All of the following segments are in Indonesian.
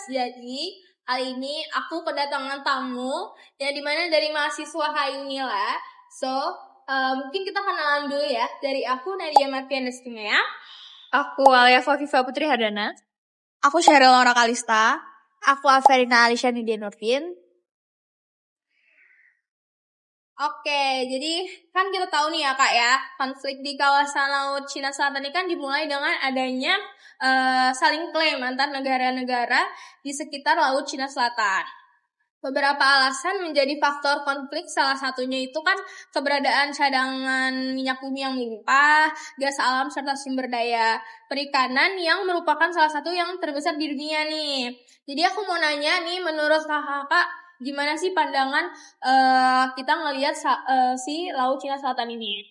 Jadi kali ini aku kedatangan tamu yang dimana dari mahasiswa Hainila. Mungkin kita kenalan dulu ya. Dari aku Nadia Martian Destimea. Aku Alia Fafifa Putri Hardana. Aku Sheryl Laura Kalista. Aku Averina Alisha Nidia Nurfin. Oke, jadi kan kita tahu nih ya Kak ya, konflik di kawasan Laut Cina Selatan ini kan dimulai dengan adanya saling klaim antar negara-negara di sekitar Laut Cina Selatan. Beberapa alasan menjadi faktor konflik, salah satunya itu kan keberadaan cadangan minyak bumi yang melimpah, gas alam, serta sumber daya perikanan yang merupakan salah satu yang terbesar di dunia nih. Jadi aku mau nanya nih, menurut kakak, gimana sih pandangan kita ngelihat si Laut Cina Selatan ini?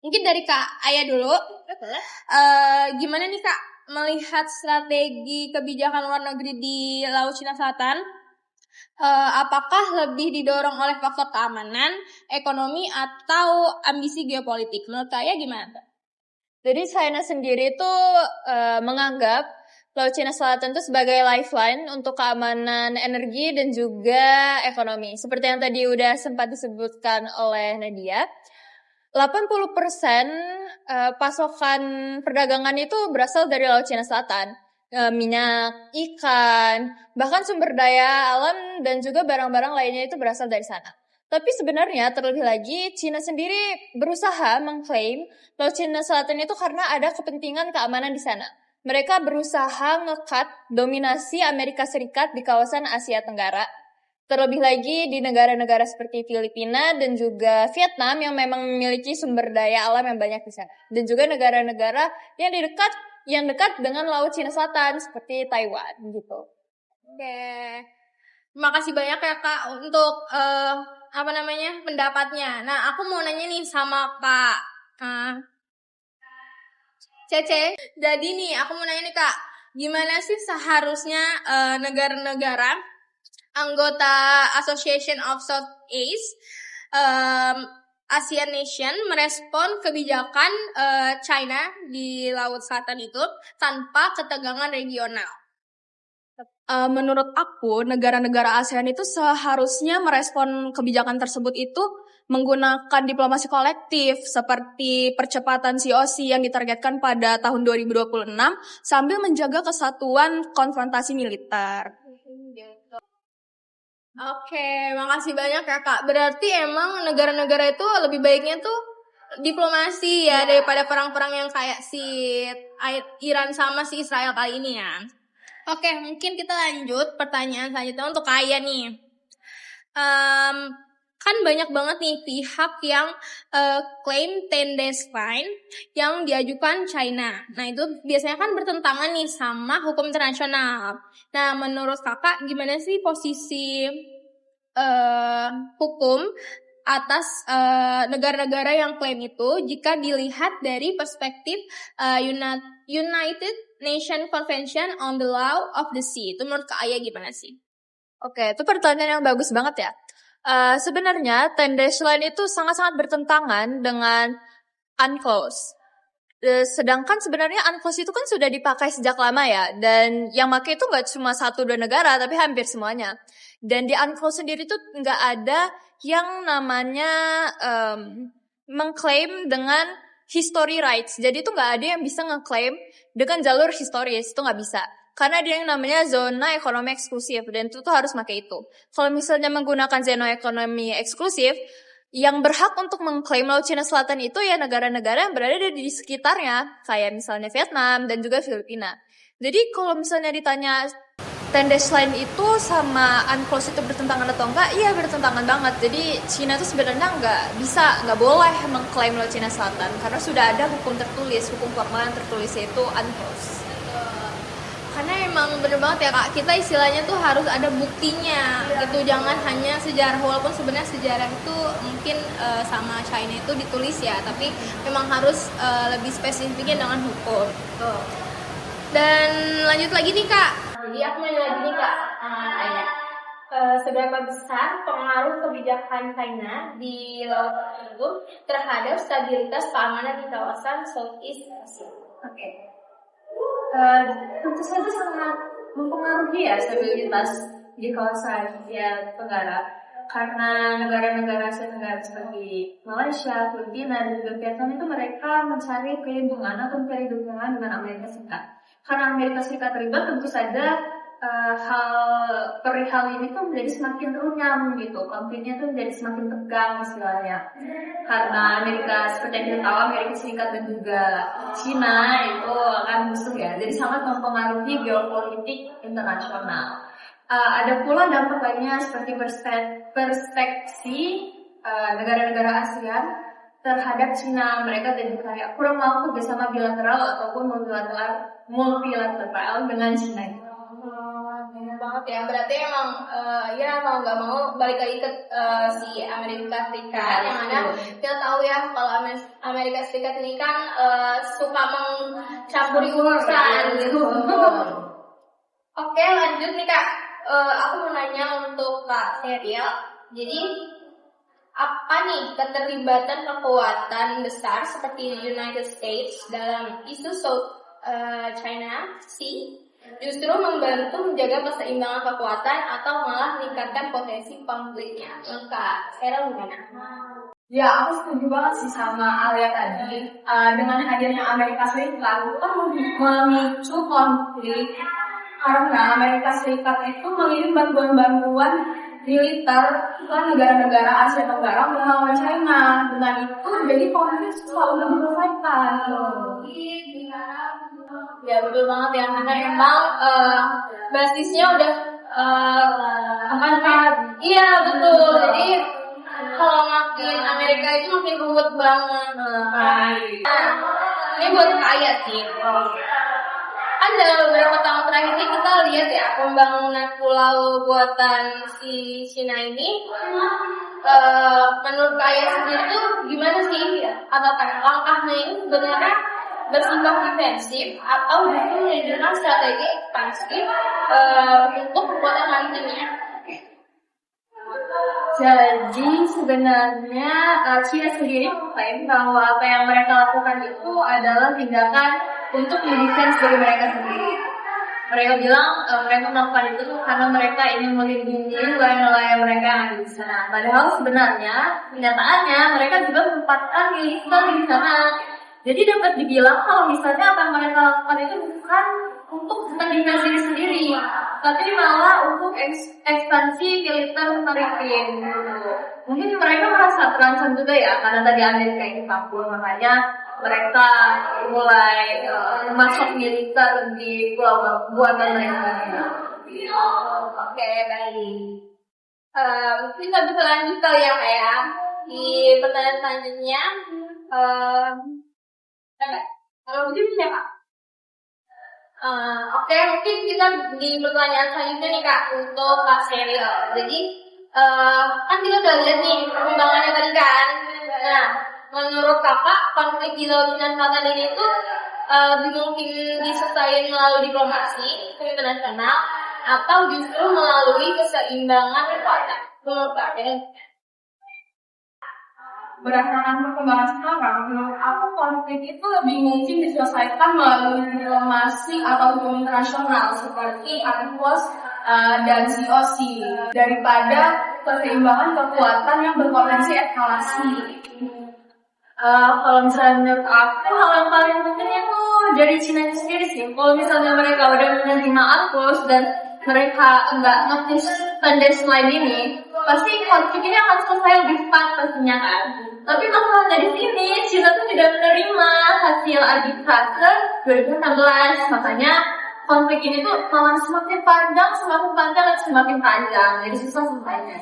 Mungkin dari Kak Ayah dulu. Gimana nih Kak melihat strategi kebijakan luar negeri di Laut Cina Selatan? Apakah lebih didorong oleh faktor keamanan, ekonomi, atau ambisi geopolitik? Menurut Kak Ayah gimana? Jadi China sendiri itu menganggap Laut Cina Selatan itu sebagai lifeline untuk keamanan energi dan juga ekonomi. Seperti yang tadi udah sempat disebutkan oleh Nadia, 80% pasokan perdagangan itu berasal dari Laut Cina Selatan. Minyak, ikan, bahkan sumber daya alam dan juga barang-barang lainnya itu berasal dari sana. Tapi sebenarnya terlebih lagi China sendiri berusaha mengklaim Laut Cina Selatan itu karena ada kepentingan keamanan di sana. Mereka berusaha nge-cut dominasi Amerika Serikat di kawasan Asia Tenggara. Terlebih lagi di negara-negara seperti Filipina dan juga Vietnam yang memang memiliki sumber daya alam yang banyak di sana. Dan juga negara-negara yang dekat dengan Laut Cina Selatan seperti Taiwan gitu. Oke. Terima kasih banyak ya Kak untuk pendapatnya. Nah, aku mau nanya nih sama Kak Cece. Jadi nih, aku mau nanya nih Kak, gimana sih seharusnya negara-negara anggota Association of Southeast Asian Nation merespon kebijakan China di Laut Selatan itu tanpa ketegangan regional? Menurut aku, negara-negara ASEAN itu seharusnya merespon kebijakan tersebut itu menggunakan diplomasi kolektif seperti percepatan COC yang ditargetkan pada tahun 2026 sambil menjaga kesatuan konfrontasi militer. Oke, makasih banyak ya Kak. Berarti emang negara-negara itu lebih baiknya tuh diplomasi ya daripada perang-perang yang kayak si Iran sama si Israel kali ini ya. Oke, mungkin kita lanjut pertanyaan selanjutnya untuk Kaya nih. Kan banyak banget nih pihak yang klaim 10 days fine yang diajukan China. Nah itu biasanya kan bertentangan nih sama hukum internasional. Nah menurut kakak gimana sih posisi hukum atas negara-negara yang klaim itu jika dilihat dari perspektif United Nations Convention on the Law of the Sea? Itu menurut Kak Aya gimana sih? Oke, itu pertanyaan yang bagus banget ya. Sebenarnya 10 days line itu sangat-sangat bertentangan dengan UNCLOS. Sedangkan sebenarnya UNCLOS itu kan sudah dipakai sejak lama ya, dan yang pakai itu nggak cuma 1-2 negara, tapi hampir semuanya. Dan di UNCLOS sendiri tuh nggak ada yang namanya mengklaim dengan history rights. Jadi itu nggak ada yang bisa ngeklaim dengan jalur historis, itu nggak bisa. Karena dia yang namanya zona ekonomi eksklusif, dan itu tuh harus pakai itu. Kalau misalnya menggunakan zona ekonomi eksklusif, yang berhak untuk mengklaim Laut Cina Selatan itu ya negara-negara yang berada di sekitarnya, kayak misalnya Vietnam dan juga Filipina. Jadi kalau misalnya ditanya 10 days line itu sama UNCLOS itu bertentangan atau enggak, iya bertentangan banget. Jadi Cina itu sebenarnya nggak boleh mengklaim Laut Cina Selatan karena sudah ada hukum tertulis, hukum formal yang tertulis yaitu UNCLOS. Karena emang bener banget ya Kak, kita istilahnya tuh harus ada buktinya gitu, jangan hanya sejarah, walaupun sebenarnya sejarah itu mungkin sama China itu ditulis ya, tapi memang harus lebih spesifiknya dengan hukum. Dan lanjut lagi nih Kak, jadi aku nanya lagi nih Kak, seberapa besar pengaruh kebijakan China di laut itu terhadap stabilitas keamanan di kawasan Southeast Asia? Tentu saja sangat mempengaruhi ya stabilitas di kawasan Asia Tenggara karena negara-negara Asia Tenggara seperti Malaysia, Filipina, dan juga Vietnam itu mereka mencari perlindungan atau mencari dukungan dengan Amerika Serikat. Karena Amerika Serikat terlibat, tentu saja perihal ini tuh menjadi semakin runyam gitu, konfliknya tuh menjadi semakin tegang istilahnya. Karena Amerika, seperti yang kita tahu, Amerika Serikat dan juga Cina itu akan musuh ya, jadi sangat mempengaruhi geopolitik internasional. Ada pula dampak lainnya seperti perspektif negara-negara ASEAN terhadap Cina. Mereka jadi kayak kurang mau bersama bilateral ataupun multilateral dengan Cina. Benar banget ya. Berarti emang ya mau nggak mau balik lagi ke si Amerika Serikat, yang mana kita tahu ya kalau Amerika Serikat ini kan suka mencampuri urusan gitu. Oke, lanjut nih Kak. Aku mau nanya untuk Kak Serial. Jadi apa nih keterlibatan kekuatan besar seperti United States dalam isu South China Sea justru membantu menjaga keseimbangan kekuatan atau malah meningkatkan potensi konfliknya? Kak Serial gimana? Ya, aku setuju banget sih sama Alia tadi. Dengan hadirnya Amerika Serikat itu kan memicu konflik karena Amerika Serikat itu mengirim bantuan-bantuan militer ke negara-negara Asia Tenggara melawan China. Dengan itu jadi konflik selalu diselesaikan. Ya betul banget ya, karena emang basisnya udah iya betul. Jadi kalau makin Amerika itu makin ruwet banget. Ini buat kaya sih. Kan dalam beberapa tahun terakhir ini kita lihat ya pembangunan pulau buatan si Cina ini. Menurut kaya sendiri tuh gimana sih? Apakah langkahnya ini sebenarnya bersifat defensif atau justru menunjukkan strategi ekspansif untuk kekuatan nantinya? Jadi sebenarnya China sendiri mengklaim bahwa apa yang mereka lakukan itu adalah tindakan untuk mendefense diri mereka sendiri. Mereka bilang mereka melakukan itu karena mereka ingin melindungi nelayan-nelayan mereka yang ada di sana. Padahal sebenarnya kenyataannya mereka juga menempatkan militer di sana. Jadi dapat dibilang kalau misalnya apa yang mereka lakukan itu bukan untuk mendefense diri sendiri, tapi malah untuk ekspansi militer maritim. Mungkin mereka merasa terancam juga ya, karena tadi Amerika ini takut, makanya mereka mulai masuk militer di pulau buatan mereka. Oke, baik. Mungkin kita bisa lanjut kali ya Kak ya. Di pertanyaan selanjutnya, kalau begitu siapa? Oke, mungkin kita di pertanyaan selanjutnya nih Kak untuk Kak Serial. Jadi kan kita udah lihat nih perkembangannya tadi kan. Nah, menurut Kakak konflik di Laut Cina Selatan ini tuh mungkin diselesaikan melalui diplomasi internasional atau justru melalui keseimbangan kekuatan? Menurut Kakak? Berdasarkan perkembangan sekarang, menurut aku konflik itu lebih mungkin diselesaikan melalui diplomasi atau hukum internasional seperti UNCLOS dan COC daripada keseimbangan kekuatan yang berpotensi eskalasi. Kalau misalnya menurut aku hal yang paling penting itu dari Cina sendiri sih. Kalau misalnya mereka udah menerima UNCLOS dan mereka nggak nge-push slide ini, pasti konflik ini akan selesai lebih cepat pastinya kan. Tapi masalahnya di sini Cina tuh tidak menerima hasil arbitrase 2016, makanya konflik ini tuh malah semakin panjang dan semakin panjang, jadi susah selesainya.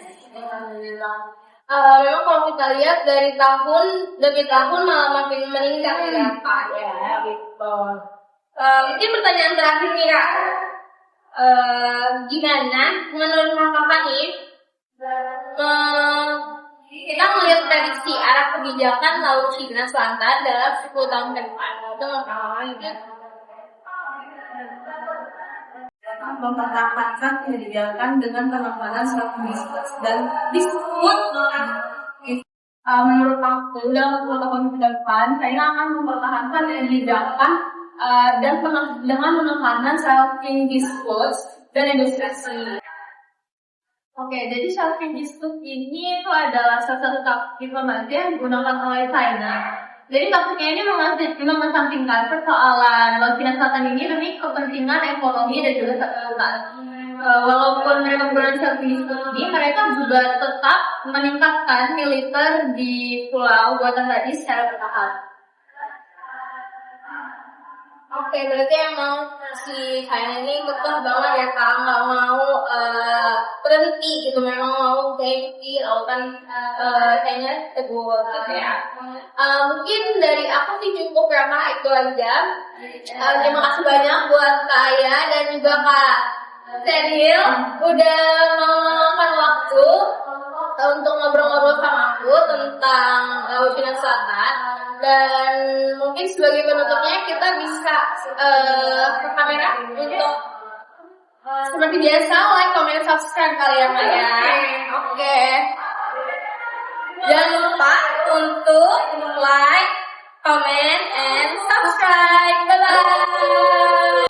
Memang kalau kita lihat dari tahun demi tahun malah makin meningkat ya Kak ya gitu. Mungkin pertanyaan terakhir nih Kak, gimana menurut Kakak nih kita melihat prediksi arah kebijakan Laut Cina Selatan dalam 10 tahun ke depan? Itu mempertahankan kebijakan dengan pengembangan strategis dan disebut menurut aku dalam 10 tahun ke depan saya akan mempertahankan kebijakan dan dengan penekanan self-clean dispute dan ilustrasi. Oke, jadi self-clean dispute ini itu adalah salah satu taktik diplomasi yang digunakan oleh China. Jadi taktiknya ini mengesampingkan persoalan Laut Cina Selatan ini demi kepentingan ekonomi dan juga stabilitas. Walaupun mereka menggunakan self-clean dispute ini, mereka juga tetap meningkatkan militer di pulau buatan tadi secara bertahap. Oke, berarti emang si China ini kekeh banget ya Kak, nggak mau berhenti gitu, memang mau ganti lautan China tersebut gitu ya. Mungkin dari aku sih cukup ya Kak, itu aja. Terima kasih banyak buat Kak Aya dan juga Kak Seril udah meluangkan waktu untuk ngobrol-ngobrol sama aku tentang Laut Cina Selatan. Dan mungkin sebagai penutupnya kita bisa ke kamera untuk seperti biasa like, comment, subscribe kali ya Kak ya. Oke. Jangan lupa untuk like, comment, and subscribe.